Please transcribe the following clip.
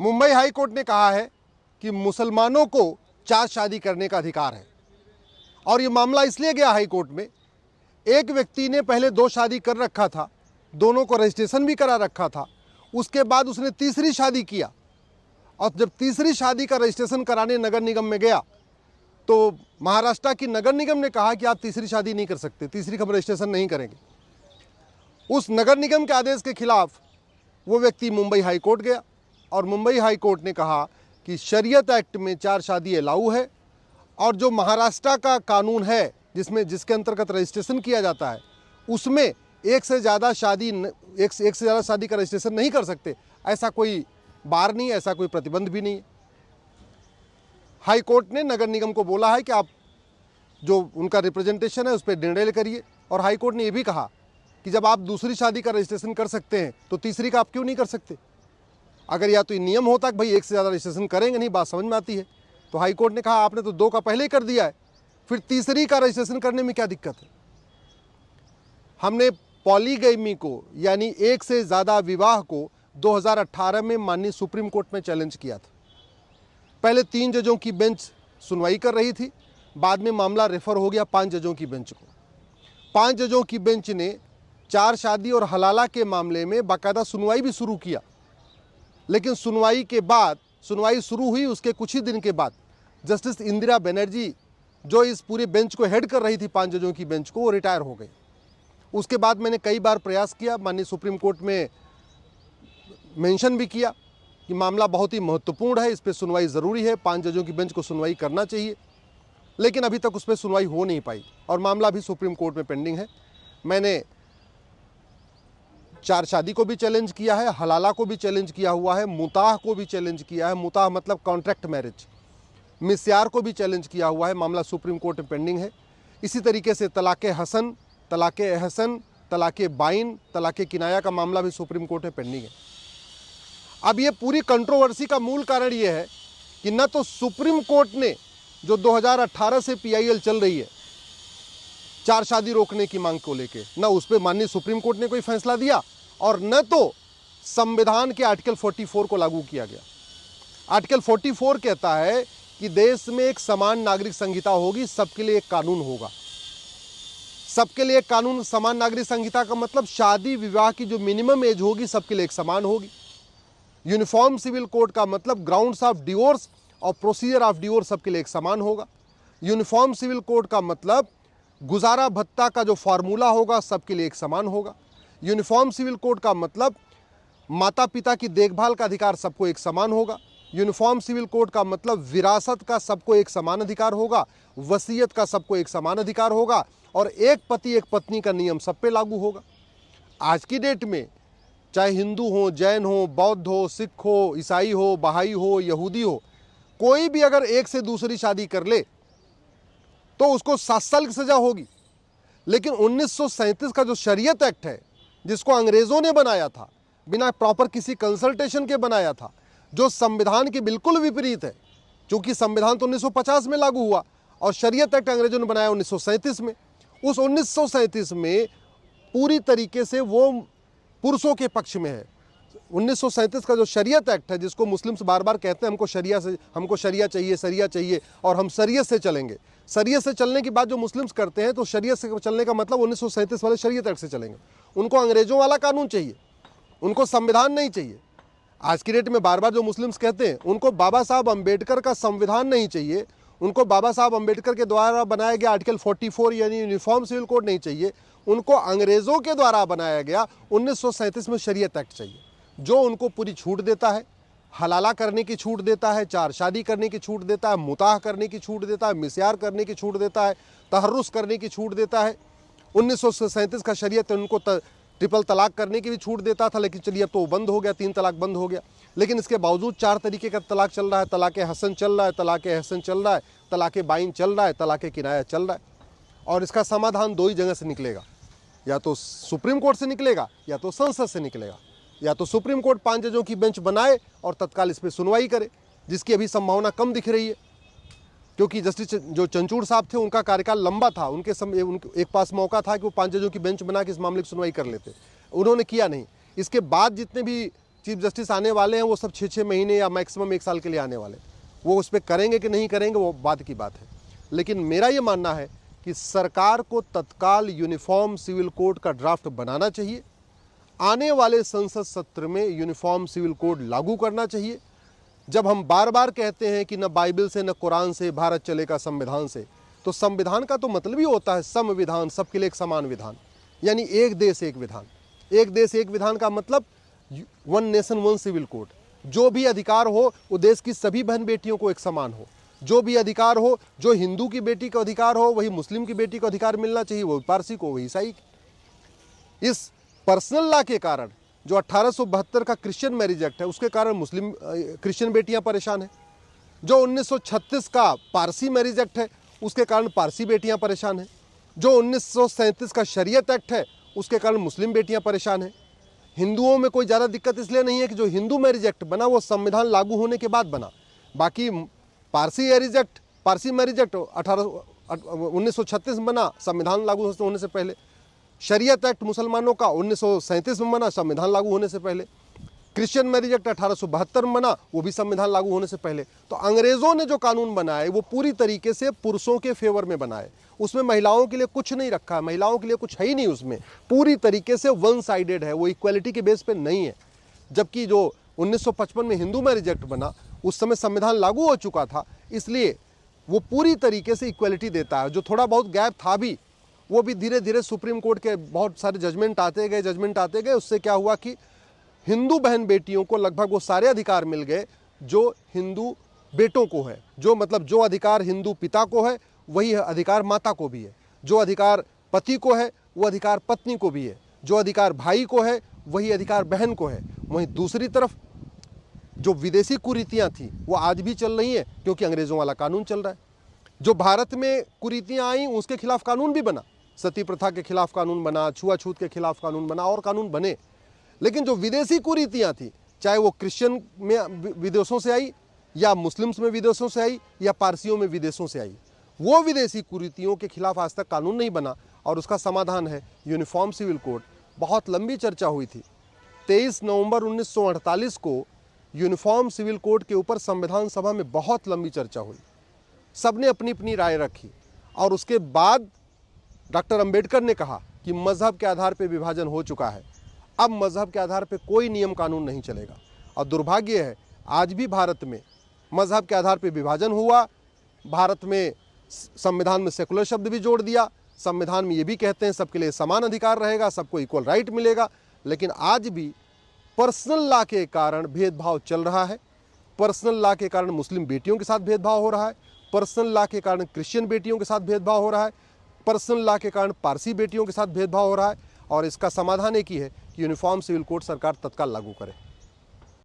Mumbai high court ने कहा है कि मुसलमानों को 4 शादी करने का अधिकार है और ये मामला इसलिए गया हाई कोर्ट में, एक व्यक्ति ने पहले 2 शादी कर रखा था, दोनों को रजिस्ट्रेशन भी करा रखा था, उसके बाद उसने तीसरी शादी किया और जब तीसरी शादी का रजिस्ट्रेशन कराने नगर निगम में गया तो महाराष्ट्र की नगर निगम ने कहा कि आप तीसरी शादी नहीं कर सकते, तीसरी का रजिस्ट्रेशन नहीं करेंगे। उस नगर निगम के आदेश के खिलाफ वो व्यक्ति मुंबई हाई कोर्ट गया और मुंबई हाई कोर्ट ने कहा कि शरीयत एक्ट में 4 शादी अलाउ है और जो महाराष्ट्र का कानून है जिसके अंतर्गत रजिस्ट्रेशन किया जाता है उसमें एक से ज़्यादा शादी का रजिस्ट्रेशन नहीं कर सकते, ऐसा कोई बार नहीं है, ऐसा कोई प्रतिबंध भी नहीं है। हाई कोर्ट ने नगर निगम को बोला है कि आप जो उनका रिप्रेजेंटेशन है उस पर निर्णय करिए और हाई कोर्ट ने यह भी कहा कि जब आप दूसरी शादी का रजिस्ट्रेशन कर सकते हैं तो तीसरी का आप क्यों नहीं कर सकते। अगर या तो ये नियम होता कि भाई एक से ज़्यादा रजिस्ट्रेशन करेंगे नहीं, बात समझ में आती है, तो हाई कोर्ट ने कहा आपने तो 2 का पहले ही कर दिया है, फिर तीसरी का रजिस्ट्रेशन करने में क्या दिक्कत है। हमने पॉलीगैमी को यानी एक से ज़्यादा विवाह को 2018 में माननीय सुप्रीम कोर्ट में चैलेंज किया था। पहले 3 जजों की बेंच सुनवाई कर रही थी, बाद में मामला रेफर हो गया 5 जजों की बेंच को। 5 जजों की बेंच ने 4 शादी और हलाला के मामले में बाकायदा सुनवाई भी शुरू किया, लेकिन सुनवाई शुरू हुई उसके कुछ ही दिन के बाद जस्टिस इंदिरा बनर्जी जो इस पूरे बेंच को हेड कर रही थी 5 जजों की बेंच को, वो रिटायर हो गई। उसके बाद मैंने कई बार प्रयास किया, माननीय सुप्रीम कोर्ट में मेंशन भी किया कि मामला बहुत ही महत्वपूर्ण है, इस पर सुनवाई ज़रूरी है, 5 जजों की बेंच को सुनवाई करना चाहिए, लेकिन अभी तक उस पर सुनवाई हो नहीं पाई और मामला भी सुप्रीम कोर्ट में पेंडिंग है। मैंने 4 शादी को भी चैलेंज किया है, हलाला को भी चैलेंज किया हुआ है, मुताह को भी चैलेंज किया है, मुताह मतलब कॉन्ट्रैक्ट मैरिज, मिस्यार को भी चैलेंज किया हुआ है, मामला सुप्रीम कोर्ट में पेंडिंग है। इसी तरीके से तलाक़े हसन, तलाक़े एहसन, तलाक़े बाइन, तलाक़े किनाया का मामला भी सुप्रीम कोर्ट में पेंडिंग है। अब ये पूरी कंट्रोवर्सी का मूल कारण ये है कि न तो सुप्रीम कोर्ट ने जो 2018 से PIL चल रही है 4 शादी रोकने की मांग को लेके, न उस पर माननीय सुप्रीम कोर्ट ने कोई फैसला दिया और न तो संविधान के आर्टिकल 44 को लागू किया गया। आर्टिकल 44 कहता है कि देश में एक समान नागरिक संहिता होगी, सबके लिए एक कानून होगा। सबके लिए एक कानून, समान नागरिक संहिता का मतलब शादी विवाह की जो मिनिमम एज होगी सबके लिए एक समान होगी। यूनिफॉर्म सिविल कोड का मतलब ग्राउंड्स ऑफ डिवोर्स और प्रोसीजर ऑफ डिवोर्स सबके लिए एक समान होगा। यूनिफॉर्म सिविल कोड का मतलब गुजारा भत्ता का जो फार्मूला होगा सबके लिए एक समान होगा। यूनिफॉर्म सिविल कोड का मतलब माता पिता की देखभाल का अधिकार सबको एक समान होगा। यूनिफॉर्म सिविल कोड का मतलब विरासत का सबको एक समान अधिकार होगा, वसीयत का सबको एक समान अधिकार होगा और एक पति एक पत्नी का नियम सब पे लागू होगा। आज की डेट में चाहे हिंदू हो, जैन हो, बौद्ध हो, सिख हो, ईसाई हो, बहाई हो, यहूदी हो, कोई भी अगर एक से दूसरी शादी कर ले तो उसको 7 साल की सजा होगी। लेकिन 1937 का जो शरीयत एक्ट है जिसको अंग्रेज़ों ने बनाया था, बिना प्रॉपर किसी कंसल्टेशन के बनाया था, जो संविधान के बिल्कुल विपरीत है, क्योंकि संविधान तो 1950 में लागू हुआ और शरीयत एक्ट अंग्रेज़ों ने बनाया 1937 में। उस 1937 में पूरी तरीके से वो पुरुषों के पक्ष में है। 1937 का जो शरीयत एक्ट है, जिसको मुस्लिम्स बार बार कहते हैं हमको शरिया चाहिए और हम शरीयत से चलेंगे। शरीयत से चलने की बात जो मुस्लिम्स करते हैं तो शरीयत से चलने का मतलब 1937 वाले शरीयत एक्ट से चलेंगे। उनको अंग्रेजों वाला कानून चाहिए, उनको संविधान नहीं चाहिए। आज की डेट में बार बार जो मुस्लिम्स कहते हैं उनको बाबा साहब अम्बेडकर का संविधान नहीं चाहिए, उनको बाबा साहब अम्बेडकर के द्वारा बनाया गया आर्टिकल 44 यानी यूनिफॉर्म सिविल कोड नहीं चाहिए, उनको अंग्रेज़ों के द्वारा बनाया गया 1937 में शरीयत एक्ट चाहिए, जो उनको पूरी छूट देता है, हलाला करने की छूट देता है, 4 शादी करने की छूट देता है, मुताह करने की छूट देता है, मिस्यार करने की छूट देता है, तहर्रुस करने की छूट देता है। 1937 का शरीयत उनको ट्रिपल तलाक करने की भी छूट देता था, लेकिन चलिए अब तो बंद हो गया, 3 तलाक बंद हो गया। लेकिन इसके बावजूद 4 तरीके का तलाक चल रहा है, तलाक़े हसन चल रहा है, तलाक़े एहसन चल रहा है, तलाक़े बाइन चल रहा है, तलाक़े किनाया चल रहा है। और इसका समाधान 2 ही जगह से निकलेगा, या तो सुप्रीम कोर्ट से निकलेगा या तो संसद से निकलेगा। या तो सुप्रीम कोर्ट 5 जजों की बेंच बनाए और तत्काल इस पर सुनवाई करे, जिसकी अभी संभावना कम दिख रही है, क्योंकि जस्टिस जो चंचूड़ साहब थे उनका कार्यकाल लंबा था, उनके एक पास मौका था कि वो 5 जजों की बेंच बना के इस मामले की सुनवाई कर लेते, उन्होंने किया नहीं। इसके बाद जितने भी चीफ जस्टिस आने वाले हैं वो सब 6-6 महीने या मैक्सिमम 1 साल के लिए आने वाले, वो उस पर करेंगे कि नहीं करेंगे वो बाद की बात है। लेकिन मेरा ये मानना है कि सरकार को तत्काल यूनिफॉर्म सिविल कोड का ड्राफ्ट बनाना चाहिए, आने वाले संसद सत्र में यूनिफॉर्म सिविल कोड लागू करना चाहिए। जब हम बार बार कहते हैं कि न बाइबल से न कुरान से भारत चलेगा संविधान से, तो संविधान का तो मतलब ही होता है संविधान, सबके लिए एक समान विधान, यानी एक देश एक विधान। एक देश एक विधान का मतलब one nation one civil code. जो भी अधिकार हो वो देश की सभी बहन बेटियों को एक समान हो। जो भी अधिकार हो, जो हिंदू की बेटी का अधिकार हो वही मुस्लिम की बेटी को अधिकार मिलना चाहिए, वो पारसी को, वही ईसाई। इस पर्सनल लॉ के कारण जो 1872 का क्रिश्चियन मैरिज एक्ट है उसके कारण मुस्लिम क्रिश्चियन बेटियां परेशान हैं। जो 1936 का पारसी मैरिज एक्ट है उसके कारण पारसी बेटियां परेशान हैं। जो 1937 का शरीयत एक्ट है उसके कारण मुस्लिम बेटियां परेशान हैं। हिंदुओं में कोई ज़्यादा दिक्कत इसलिए नहीं है कि जो हिंदू मैरिज एक्ट बना वो संविधान लागू होने के बाद बना। बाकी पारसी मैरिज एक्ट 1936 में बना, संविधान लागू होने से पहले। शरीयत एक्ट मुसलमानों का 1937 में बना, संविधान लागू होने से पहले। क्रिश्चियन मैरिज एक्ट 1872 में बना, वो भी संविधान लागू होने से पहले। तो अंग्रेज़ों ने जो कानून बनाए वो पूरी तरीके से पुरुषों के फेवर में बनाए, उसमें महिलाओं के लिए कुछ नहीं रखा है, महिलाओं के लिए कुछ है ही नहीं उसमें, पूरी तरीके से वन साइडेड है, वो इक्वलिटी के बेस पे नहीं है। जबकि जो 1955 में हिंदू मैरिज एक्ट बना उस समय संविधान लागू हो चुका था, इसलिए वो पूरी तरीके से इक्वलिटी देता है। जो थोड़ा बहुत गैप था भी वो भी धीरे धीरे सुप्रीम कोर्ट के बहुत सारे जजमेंट आते गए, उससे क्या हुआ कि हिंदू बहन बेटियों को लगभग वो सारे अधिकार मिल गए जो हिंदू बेटों को है। जो मतलब जो अधिकार हिंदू पिता को है वही अधिकार माता को भी है, जो अधिकार पति को है वो अधिकार पत्नी को भी है, जो अधिकार भाई को है वही अधिकार बहन को है। वहीं दूसरी तरफ जो विदेशी कुरीतियाँ थी वो आज भी चल रही हैं क्योंकि अंग्रेज़ों वाला कानून चल रहा है। जो भारत में कुरीतियाँ आई उसके खिलाफ कानून भी बना, सती प्रथा के खिलाफ कानून बना, छुआछूत के खिलाफ कानून बना और कानून बने। लेकिन जो विदेशी कुरीतियाँ थी, चाहे वो क्रिश्चियन में विदेशों से आई या मुस्लिम्स में विदेशों से आई या पारसियों में विदेशों से आई, वो विदेशी कुरीतियों के खिलाफ आज तक कानून नहीं बना और उसका समाधान है यूनिफॉर्म सिविल कोड। बहुत लंबी चर्चा हुई थी। 23 नवंबर 1948 को यूनिफॉर्म सिविल कोड के ऊपर संविधान सभा में बहुत लंबी चर्चा हुई, सबने अपनी अपनी राय रखी और उसके बाद डॉक्टर अंबेडकर ने कहा कि मजहब के आधार पर विभाजन हो चुका है, अब मजहब के आधार पर कोई नियम कानून नहीं चलेगा। और दुर्भाग्य है आज भी भारत में मजहब के आधार पर विभाजन हुआ। भारत में संविधान में सेकुलर शब्द भी जोड़ दिया, संविधान में ये भी कहते हैं सबके लिए समान अधिकार रहेगा, सबको इक्वल राइट मिलेगा। लेकिन आज भी पर्सनल लॉ के कारण भेदभाव चल रहा है। पर्सनल लॉ के कारण मुस्लिम बेटियों के साथ भेदभाव हो रहा है, पर्सनल लॉ के कारण क्रिश्चियन बेटियों के साथ भेदभाव हो रहा है, पर्सनल लॉ के कारण पारसी बेटियों के साथ भेदभाव हो रहा है। और इसका समाधान एक ही है कि यूनिफॉर्म सिविल कोड सरकार तत्काल लागू करे।